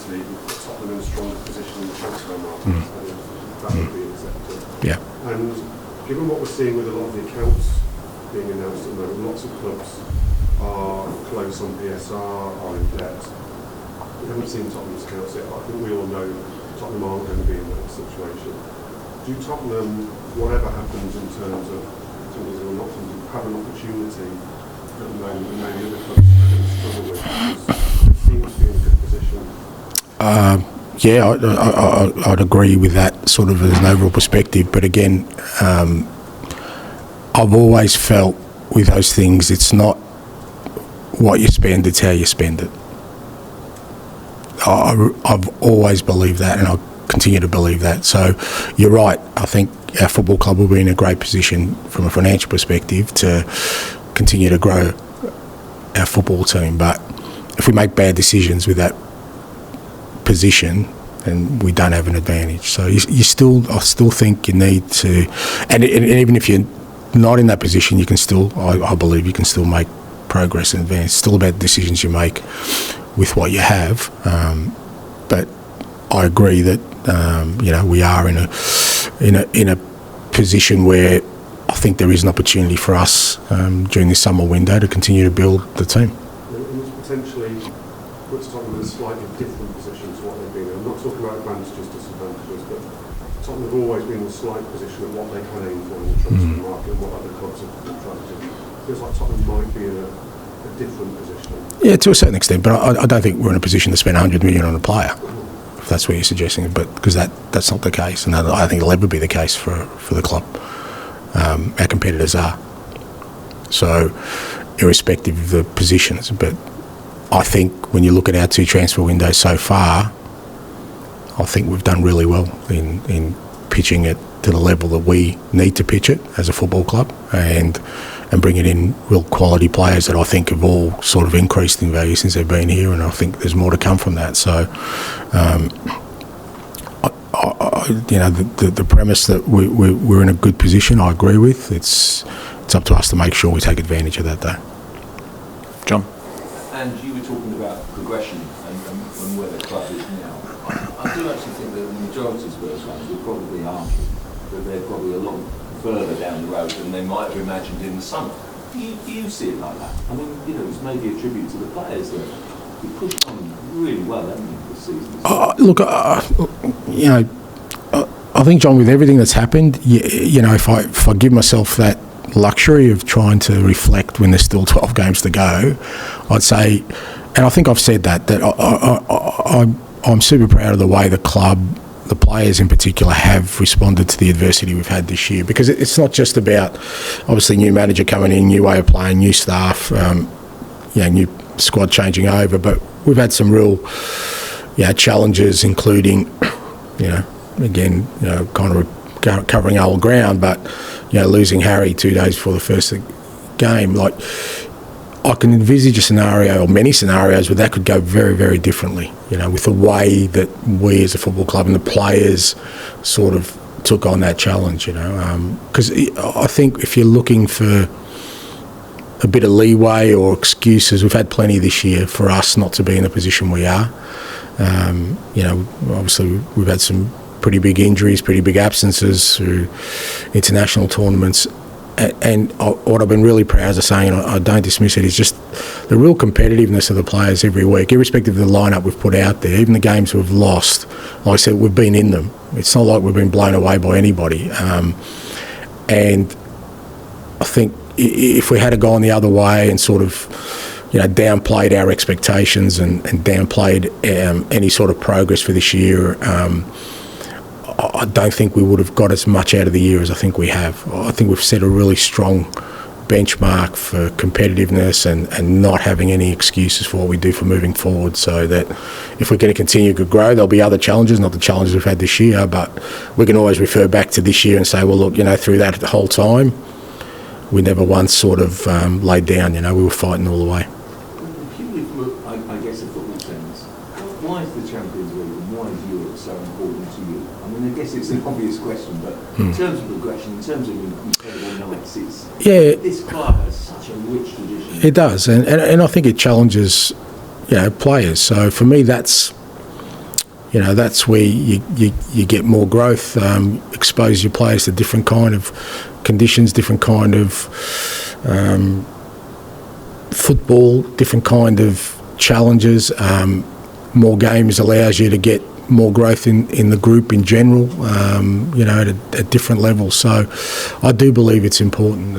League would put Tottenham in a stronger position in the transfer market. That would be accepted. Yeah. And given what we're seeing with a lot of the accounts being announced at the moment, lots of clubs are close on PSR, are in debt. We haven't seen Tottenham's accounts yet, but I think we all know Tottenham aren't going to be in that situation. Do Tottenham, whatever happens in terms of have an opportunity at the moment that maybe other clubs are going to struggle with, because it seems to be in a good position? Yeah, I'd agree with that sort of as an overall perspective. But again, I've always felt with those things, it's not what you spend, it's how you spend it. I've always believed that, and I continue to believe that. So you're right. I think our football club will be in a great position from a financial perspective to continue to grow our football team. But if we make bad decisions with that position, then we don't have an advantage. So I still think you need to, and even if you're not in that position, you can still, I believe you can still make progress and advance. It's still about decisions you make with what you have. But I agree that we are in a position where I think there is an opportunity for us during this summer window to continue to build the team. And potentially puts Tottenham in a slightly different position to what they've been in. I'm not talking about advantages, disadvantages, but Tottenham have always been in a slight position of what they can aim for in the transfer market and what other clubs have tried to do. It feels like Tottenham might be in a different position. Yeah, to a certain extent, but I don't think we're in a position to spend $100 million on a player, if that's what you're suggesting. But because that's not the case, and I think it'll ever be the case for the club. Our competitors are. So, irrespective of the positions, but I think when you look at our two transfer windows so far, I think we've done really well in pitching it to the level that we need to pitch it as a football club, and bringing in real quality players that I think have all sort of increased in value since they've been here, and I think there's more to come from that. So, the premise that we're in a good position, I agree with. It's up to us to make sure we take advantage of that, though. John? And you were talking about progression and where the club is now. I do actually think that the majority of Spurs fans will probably argue that they're probably a lot further down the road than they might have imagined in the summer. Do you see it like that? I mean, it's maybe a tribute to the players that you pushed on really well, haven't you, this season? Look, I think, John, with everything that's happened, if I give myself that luxury of trying to reflect when there's still 12 games to go, I'd say, and I think I've said that I'm super proud of the way the club, the players in particular, have responded to the adversity we've had this year, because it's not just about obviously new manager coming in, new way of playing, new staff, new squad changing over, but we've had some real challenges, including again kind of covering old ground, but losing Harry 2 days before the first game. Like, I can envisage a scenario, or many scenarios, where that could go very, very differently, with the way that we as a football club and the players sort of took on that challenge, because I think if you're looking for a bit of leeway or excuses, we've had plenty this year for us not to be in the position we are. Obviously we've had some pretty big injuries, pretty big absences through international tournaments. And what I've been really proud of saying, and I don't dismiss it, is just the real competitiveness of the players every week, irrespective of the lineup we've put out there, even the games we've lost. Like I said, we've been in them. It's not like we've been blown away by anybody. And I think if we had gone the other way and sort of, downplayed our expectations and downplayed any sort of progress for this year, I don't think we would have got as much out of the year as I think we have. I think we've set a really strong benchmark for competitiveness and not having any excuses for what we do for moving forward, so that if we're going to continue to grow, there'll be other challenges, not the challenges we've had this year, but we can always refer back to this year and say, well, look, through that whole time, we never once sort of laid down, we were fighting all the way. Purely from, I guess, a football sense, why is the Champions League and why is Europe so important to you? I mean, I guess it's an obvious question, but in terms of progression, in terms of incredible nights, this club has such a rich tradition. It does, and I think it challenges, players. So for me, that's that's where you get more growth, expose your players to different kind of conditions, different kind of football, different kind of challenges. More games allows you to get more growth in the group in general, at different levels. So I do believe it's important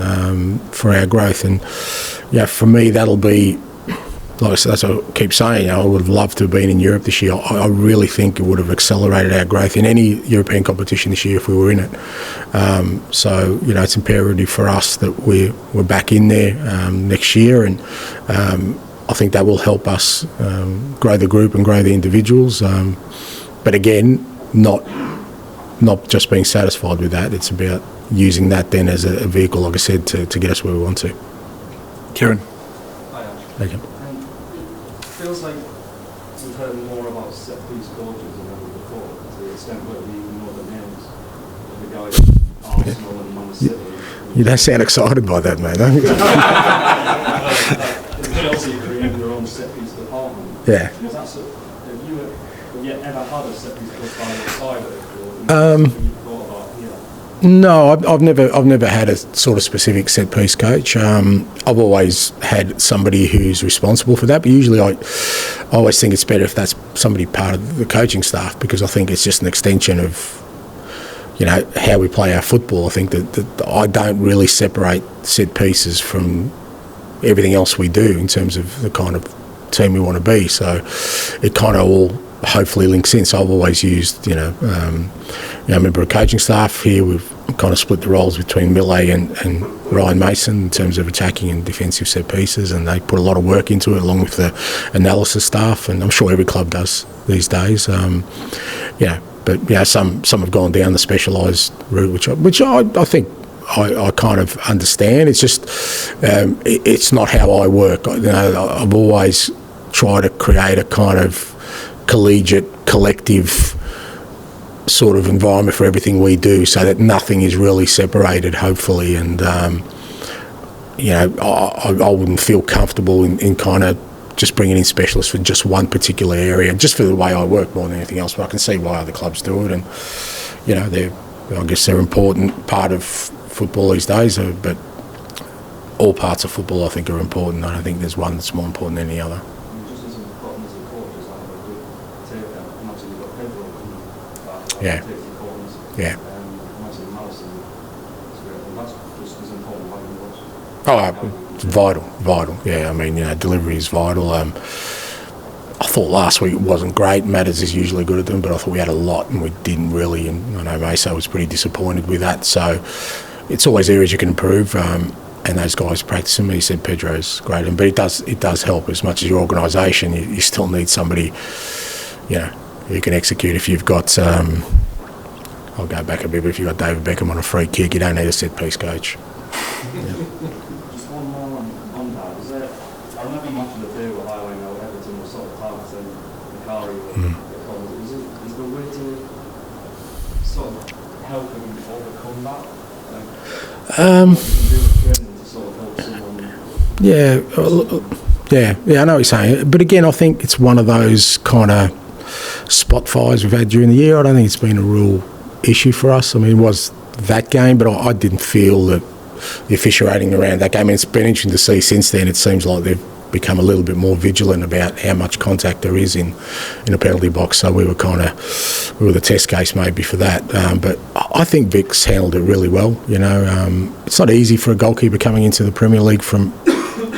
for our growth. And, for me, that'll be, like I said, that's what I keep saying, I would have loved to have been in Europe this year. I really think it would have accelerated our growth in any European competition this year if we were in it. So, it's imperative for us that we're back in there next year, and I think that will help us grow the group and grow the individuals. But again, not just being satisfied with that. It's about using that then as a vehicle, like I said, to get us where we want to. Kieran. Hi, Ange. Thank you. It feels like we've heard more about set-piece coaches than ever before, to the extent where we even know the names of the guys at Arsenal and Man City. You don't sound excited by that, mate. Chelsea creating their own set-piece department. Yeah. Have you ever had a set-piece coach by your side of it? Or you thought about here? No, I've never had a sort of specific set piece coach. I've always had somebody who's responsible for that, but usually I always think it's better if that's somebody part of the coaching staff, because I think it's just an extension of how we play our football. I think that I don't really separate set pieces from everything else we do in terms of the kind of team we want to be. So it kind of all hopefully links in. So I've always used, a member of coaching staff here. We've kind of split the roles between Millet and Ryan Mason in terms of attacking and defensive set pieces, and they put a lot of work into it along with the analysis staff, and I'm sure every club does these days. But some have gone down the specialised route, which I think I kind of understand. It's just it's not how I work. I've always tried to create a kind of collegiate, collective sort of environment for everything we do, so that nothing is really separated, hopefully. And I wouldn't feel comfortable in kind of just bringing in specialists for just one particular area, just for the way I work more than anything else. But I can see why other clubs do it, and I guess they're an important part of football these days. But all parts of football, I think, are important. I don't think there's one that's more important than any other. Just as important as the coach is having a good take out, and obviously you've got Pedro coming back, Yeah. takes the corners, Yeah. obviously Madison is great, and that's just as important as having those. It's vital. Yeah, I mean, delivery is vital. I thought last week it wasn't great. Matters is usually good at them, but I thought we had a lot and we didn't really. And I know Meso was pretty disappointed with that. So it's always areas you can improve. And those guys practice them. He said Pedro's great, but it does help as much as your organisation. You still need somebody, who can execute. If you've got, I'll go back a bit, but if you've got David Beckham on a free kick, you don't need a set piece coach. Just one more on that. I remember much of the day with highlighting how Everton was sort of targeting Enquiries. Is there a way to sort of help him overcome that? Yeah, I know what you're saying. But again, I think it's one of those kind of spot fires we've had during the year. I don't think it's been a real issue for us. I mean, it was that game, but I didn't feel that the officiating around that game. And it's been interesting to see since then. It seems like they've become a little bit more vigilant about how much contact there is in a penalty box. So we were the test case maybe for that. But I think Vic's handled it really well. It's not easy for a goalkeeper coming into the Premier League from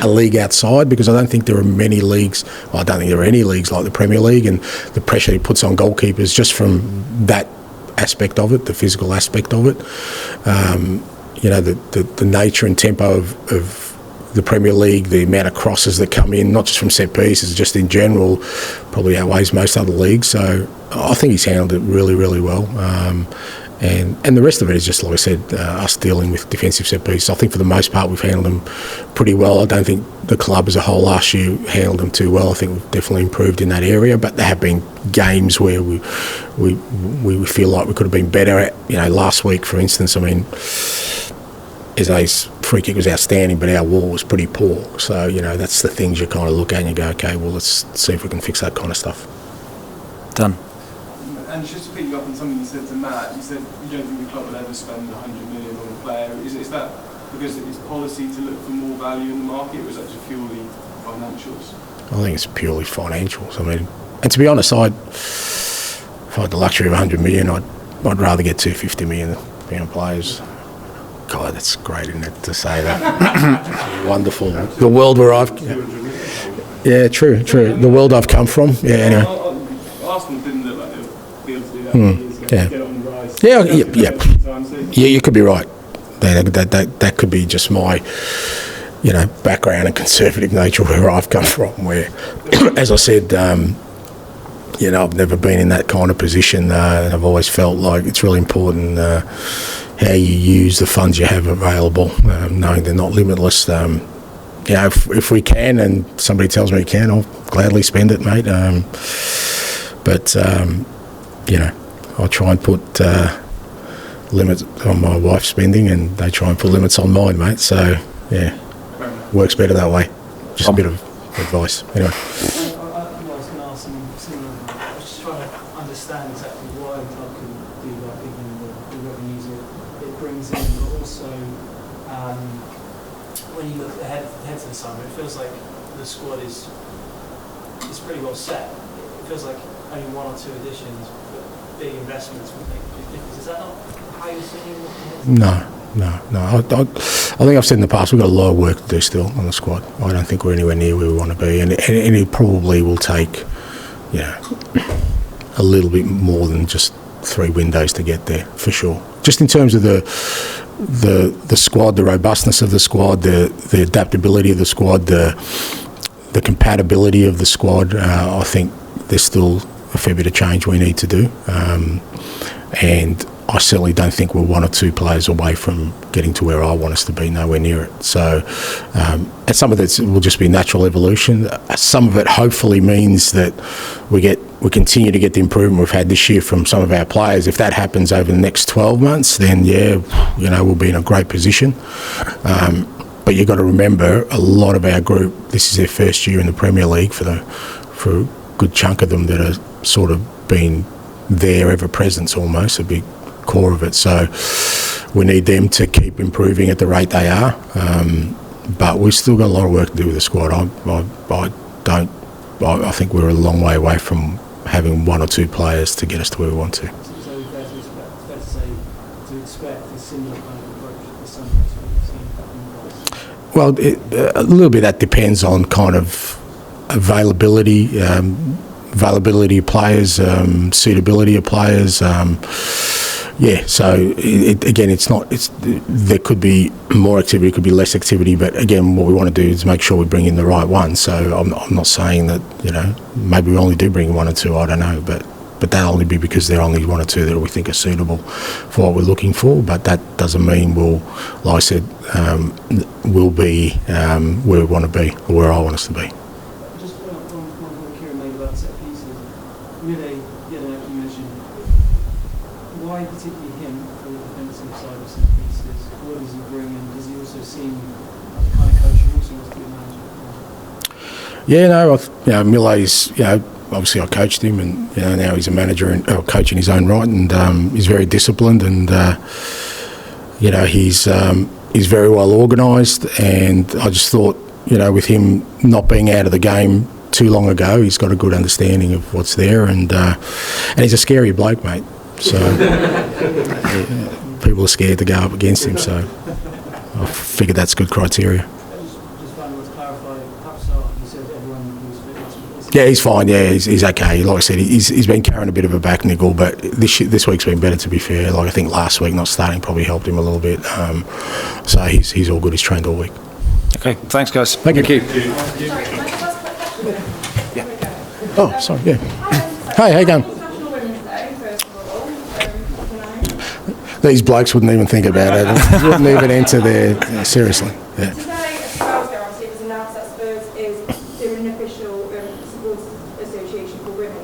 a league outside, because I don't think there are many leagues. Well, I don't think there are any leagues like the Premier League, and the pressure he puts on goalkeepers just from that aspect of it, the physical aspect of it. The nature and tempo of the Premier League, the amount of crosses that come in, not just from set pieces, just in general, probably outweighs most other leagues. So I think he's handled it really, really well. And the rest of it is just, like I said, us dealing with defensive set pieces. I think for the most part we've handled them pretty well. I don't think the club as a whole last year handled them too well. I think we've definitely improved in that area, but there have been games where we feel like we could have been better at. Last week, for instance, I mean, Eze's free kick was outstanding, but our wall was pretty poor. So, that's the things you kind of look at and you go, okay, well, let's see if we can fix that kind of stuff. Done. And just to pick you up on something you said to Matt, you said you don't think the club will ever spend 100 million on a player. Is that because it's policy to look for more value in the market, or is that just purely financials? I think it's purely financials. I mean, and to be honest, if I had the luxury of 100 million, I'd rather get 250 million players. God, that's great, isn't it, to say that? Wonderful. The world where I've... Yeah, true. The world I've come from. Yeah, anyway. Arsenal didn't look like they would be able to do that years ago. Yeah. Get on the rise. Yeah, you could be right. That could be just my, background and conservative nature where I've come from. Where, as I said, I've never been in that kind of position. And I've always felt like it's really important how you use the funds you have available, knowing they're not limitless. If we can, and somebody tells me we can, I'll gladly spend it, mate. But I try and put limits on my wife's spending, and they try and put limits on mine, mate. So, yeah, works better that way. Just a bit of advice. Anyway. I was going to ask something similar. I was just trying to understand exactly why the club can do that, given the revenues it brings in, but also when you look ahead to the summer, it feels like the squad is pretty well set. It feels like only one or two additions, but big investments would make a big difference. Is that not how you're seeing it? No. I think I've said in the past, we've got a lot of work to do still on the squad. I don't think we're anywhere near where we want to be, and it probably will take, a little bit more than just 3 windows to get there, for sure. Just in terms of the squad, the robustness of the squad, the adaptability of the squad, the compatibility of the squad, I think there's still a fair bit of change we need to do, and I certainly don't think we're 1 or 2 players away from getting to where I want us to be, nowhere near it. So, and some of it will just be natural evolution. Some of it hopefully means that we continue to get the improvement we've had this year from some of our players. If that happens over the next 12 months, then we'll be in a great position. But you've got to remember, a lot of our group, this is their first year in the Premier League for a good chunk of them that are sort of been there ever present, almost a big core of it. So we need them to keep improving at the rate they are. But we've still got a lot of work to do with the squad. I think we're a long way away from having 1 or 2 players to get us to where we want to. So fair to say to expect a similar kind of approach this summer as we've seen. Well, a little bit that depends on kind of availability of players, suitability of players. So there could be more activity, could be less activity, but again, what we want to do is make sure we bring in the right ones. So I'm not saying that, maybe we only do bring 1 or 2, I don't know, but that'll only be because there are only 1 or 2 that we think are suitable for what we're looking for. But that doesn't mean like I said, we'll be where we want to be, or where I want us to be. Just one point Kieran made about set pieces. Really, you mentioned, why particularly him for the defensive side of set pieces? What does he bring, and does he also seem like the kind of coach who also wants to be a manager? Millet's, obviously I coached him, and now he's a manager and coach in his own right, and he's very disciplined, and he's very well organised, and I just thought, with him not being out of the game too long ago, he's got a good understanding of what's there, and he's a scary bloke, mate. So people are scared to go up against him. So I figured that's good criteria. Just finally to clarify, you said everyone was fit last week. Yeah, he's fine. Yeah, he's okay. Like I said, he's been carrying a bit of a back nickel, but this week's been better, to be fair. Like I think last week not starting probably helped him a little bit. So he's all good. He's trained all week. Okay, thanks, guys. Thank you. Oh, sorry. Yeah. Hey, how you going? These blokes wouldn't even think about it. Wouldn't even enter there. Seriously. Yeah. Today, obviously, it was announced that Spurs is doing an official supporters association for women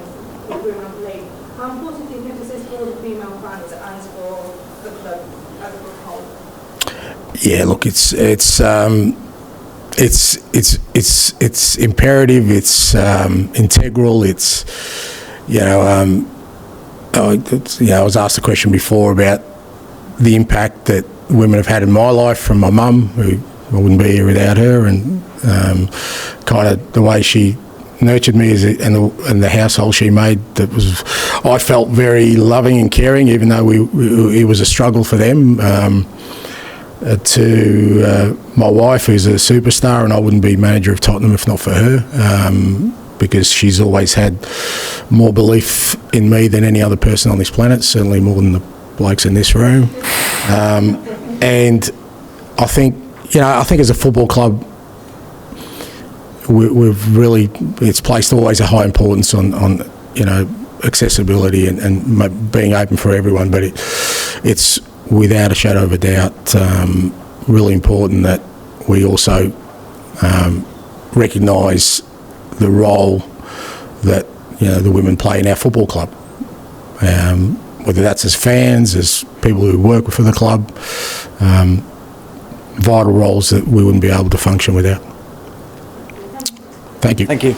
on the league. How important do you think this is for the female fans and for the club as a whole? Yeah, look, it's imperative. It's integral. It's I was asked a question before about the impact that women have had in my life from my mum, who I wouldn't be here without her, and kind of the way she nurtured me and the household she made. I felt very loving and caring, even though it was a struggle for them. To my wife, who's a superstar, and I wouldn't be manager of Tottenham if not for her, because she's always had more belief in me than any other person on this planet, certainly more than the blokes in this room. And I think as a football club, we've really, it's placed always a high importance on accessibility and being open for everyone, but it's without a shadow of a doubt really important that we also recognise the role that the women play in our football club, whether that's as fans, as people who work for the club, vital roles that we wouldn't be able to function without. Thank you. Thank you.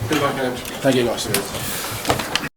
Good luck, Ange. Thank you, guys.